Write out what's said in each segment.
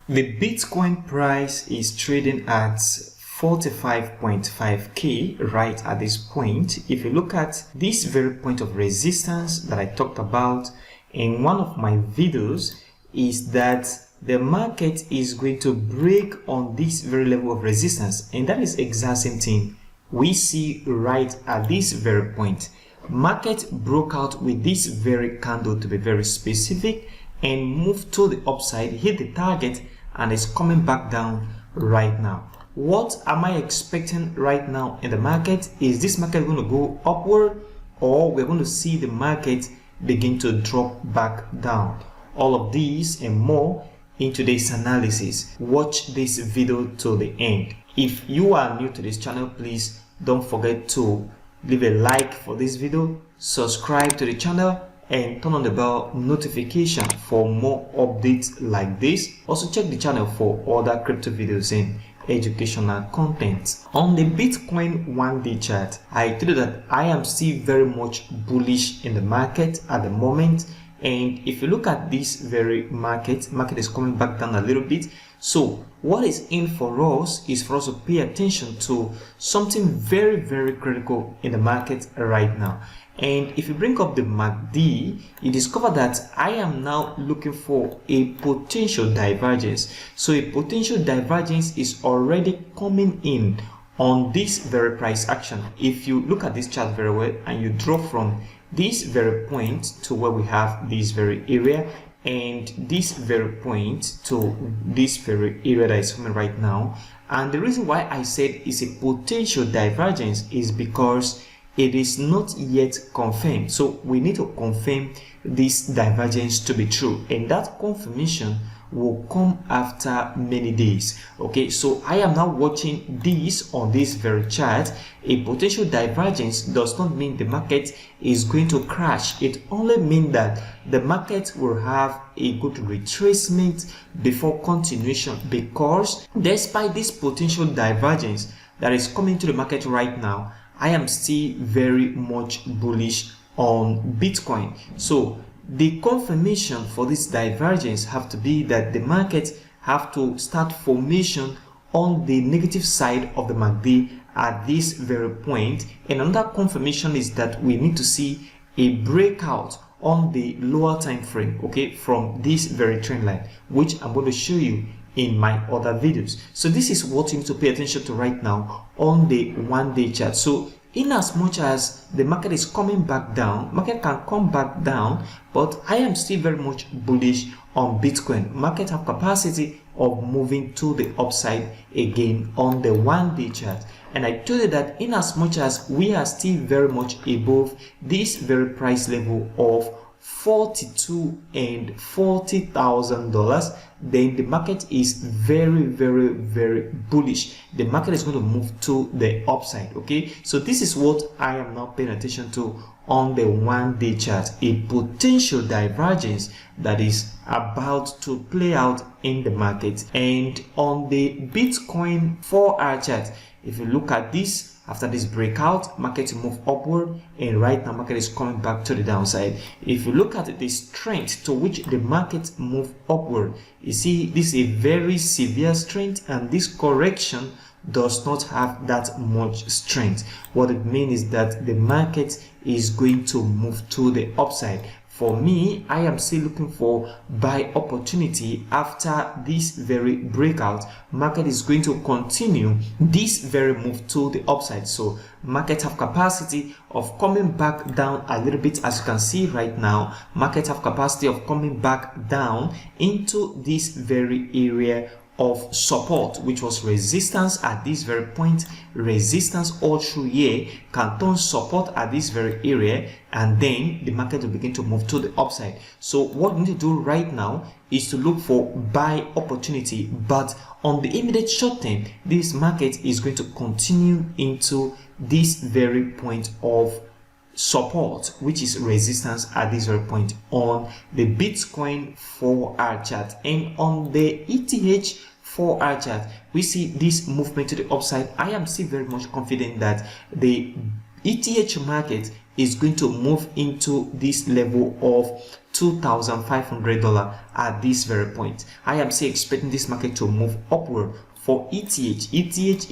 The Bitcoin price is trading at 45.5k right at this point. If you look at this very point of resistance that I talked about in one of my videos, is that the market is going to break on this very level of resistance, and that is the exact same thing we see right at this very point. Market broke out with this very candle, to be very specific, and moved to the upside, hit the target, and is coming back down right now. What am I expecting right now in the market? Is this market going to go upward, or we're going to see the market begin to drop back down? All of these and more in today's analysis. Watch this video till the end. If you are new to this channel, please don't forget to leave a like for this video, subscribe to the channel, and turn on the bell notification for more updates like this. Also check the channel for other crypto videos and educational content. On the Bitcoin 1-day chart, I told you that I am still very much bullish in the market at the moment. And if you look at this very market is coming back down a little bit. So what is in for us is for us to pay attention to something very, very critical in the market right now. And if you bring up the MACD, you discover that I am now looking for a potential divergence. So a potential divergence is already coming in on this very price action. If you look at this chart very well and you draw from this very point to where we have this very area, and this very point to this very area that is coming right now. And the reason why I said it's a potential divergence is because it is not yet confirmed. So we need to confirm this divergence to be true, and that confirmation will come after many days. Okay, so I am now watching this on this very chart. A potential divergence does not mean the market is going to crash. It only means that the market will have a good retracement before continuation, because despite this potential divergence that is coming to the market right now, I am still very much bullish on Bitcoin. So the confirmation for this divergence have to be that the market have to start formation on the negative side of the MACD at this very point. And another confirmation is that we need to see a breakout on the lower time frame, okay, from this very trend line, which I'm going to show you in my other videos. So this is what you need to pay attention to right now on the 1-day chart. So in as much as the market is coming back down, market can come back down, but I am still very much bullish on Bitcoin. Market have capacity of moving to the upside again on the 1-day chart. And I told you that in as much as we are still very much above this very price level of $42,000 and $40,000, then the market is very, very, very bullish. The market is going to move to the upside. Okay, so this is what I am now paying attention to on the 1-day chart, a potential divergence that is about to play out in the market. And on the Bitcoin 4-hour chart, if you look at this, after this breakout, market move upward, and right now market is coming back to the downside. If you look at the strength to which the market move upward, you see this is a very severe strength, and this correction does not have that much strength. What it means is that the market is going to move to the upside. For me, I am still looking for buy opportunity after this very breakout. Market is going to continue this very move to the upside. So market have capacity of coming back down a little bit, as you can see right now. Market have capacity of coming back down into this very area of support, which was resistance at this very point. Resistance all through here can turn support at this very area, and then the market will begin to move to the upside. So what we need to do right now is to look for buy opportunity, but on the immediate short term, this market is going to continue into this very point of support, which is resistance at this very point on the Bitcoin 4-hour chart. And on the ETH 4-hour chart, we see this movement to the upside. I am still very much confident that the ETH market is going to move into this level of $2,500 at this very point. I am still expecting this market to move upward. For ETH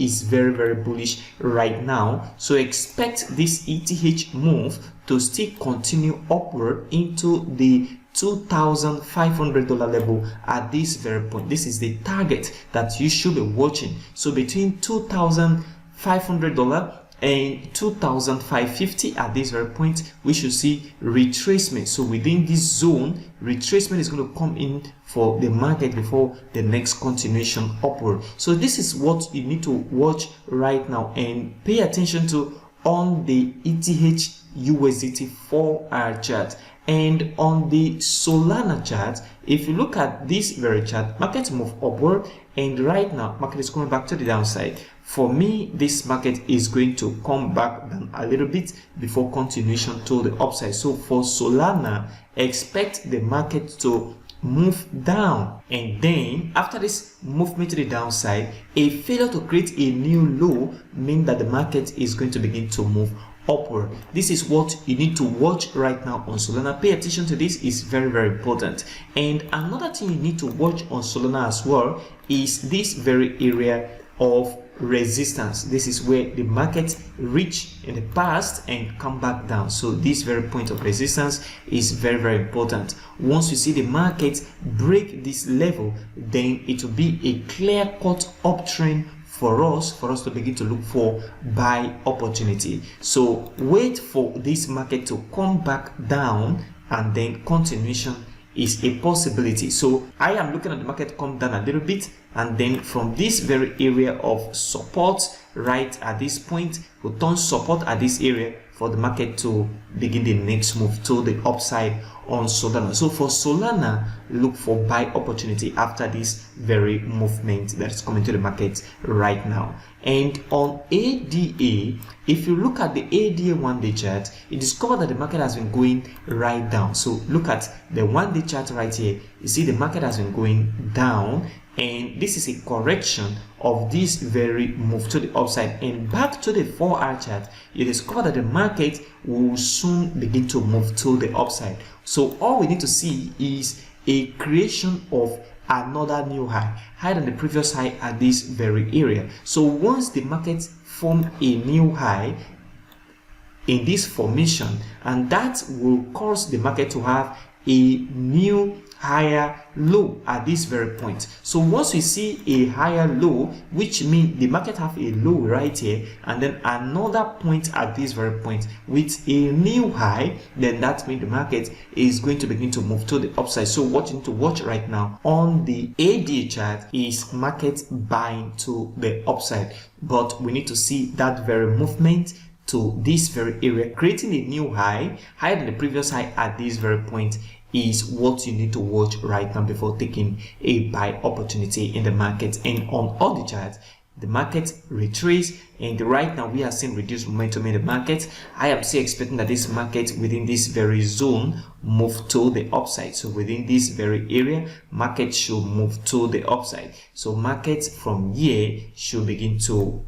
is very bullish right now, so expect this ETH move to still continue upward into the $2,500 level at this very point. This is the target that you should be watching. So between $2,500 and $2,550 at this very point, we should see retracement. So within this zone, retracement is going to come in for the market before the next continuation upward. So this is what you need to watch right now and pay attention to on the ETH USDT 4-hour chart. And on the Solana chart, if you look at this very chart, market move upward, and right now market is coming back to the downside. For me, this market is going to come back down a little bit before continuation to the upside. So for Solana, expect the market to move down, and then after this movement to the downside, a failure to create a new low means that the market is going to begin to move upward. This is what you need to watch right now on Solana. Pay attention to this, is very important. And another thing you need to watch on Solana as well is this very area of resistance. This is where the market reached in the past and come back down. So this very point of resistance is very important. Once you see the market break this level, then it will be a clear-cut uptrend for us to begin to look for buy opportunity. So wait for this market to come back down, and then continuation is a possibility. So I am looking at the market come down a little bit, and then from this very area of support right at this point, we'll turn support at this area for the market to begin the next move to the upside on Solana. So for Solana, look for buy opportunity after this very movement that's coming to the market right now. And on ADA, if you look at the ADA 1-day chart, you discover that the market has been going right down. So look at the 1-day chart right here. You see the market has been going down, and this is a correction of this very move to the upside. And back to the 4-hour chart, you discover that the market will soon begin to move to the upside. So all we need to see is a creation of another new high, higher than the previous high at this very area. So once the market form a new high in this formation, and that will cause the market to have a new higher low at this very point. So once we see a higher low, which means the market have a low right here, and then another point at this very point with a new high, then that means the market is going to begin to move to the upside. So what you need to watch right now on the ADA chart is market buying to the upside, but we need to see that very movement to this very area, creating a new high, higher than the previous high at this very point, is what you need to watch right now before taking a buy opportunity in the market. And on all the charts, the market retraced, and right now we are seeing reduced momentum in the market. I am still expecting that this market within this very zone move to the upside. So within this very area, market should move to the upside. So market from here should begin to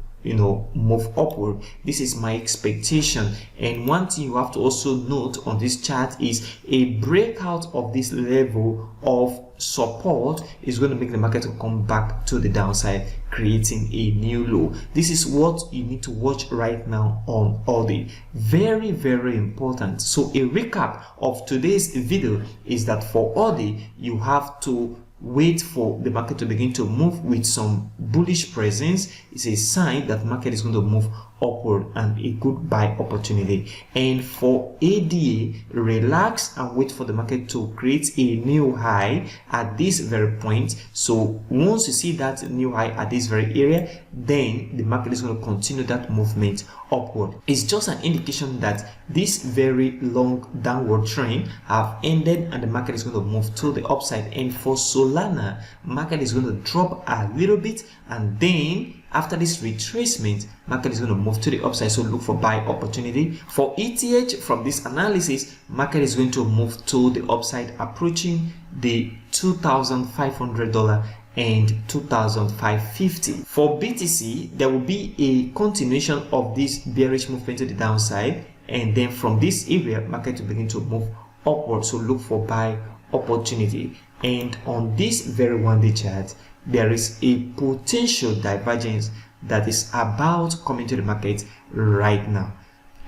move upward. This is my expectation. And one thing you have to also note on this chart is a breakout of this level of support is going to make the market to come back to the downside, creating a new low. This is what you need to watch right now on Ordi. Very important. So a recap of today's video is that for Ordi, you have to wait for the market to begin to move with some bullish presence. It's a sign that the market is going to move upward and a good buy opportunity. And for ADA, relax and wait for the market to create a new high at this very point. So once you see that new high at this very area, then the market is going to continue that movement upward. It's just an indication that this very long downward trend have ended and the market is going to move to the upside. And for Solana, market is going to drop a little bit, and then after this retracement, market is going to move to the upside. So look for buy opportunity. For ETH, from this analysis, market is going to move to the upside, approaching the $2,500 and $2,550. For BTC, there will be a continuation of this bearish movement to the downside, and then from this area, market will begin to move upward, so look for buy opportunity. And on this very 1-day chart, there is a potential divergence that is about coming to the market right now,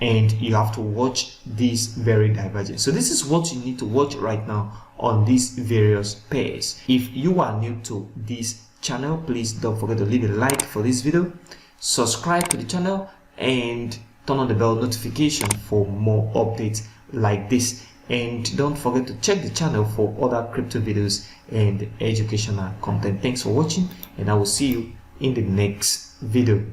and you have to watch this very divergence. So this is what you need to watch right now on these various pairs. If you are new to this channel, please don't forget to leave a like for this video, subscribe to the channel, and turn on the bell notification for more updates like this. And don't forget to check the channel for other crypto videos and educational content. Thanks for watching, and I will see you in the next video.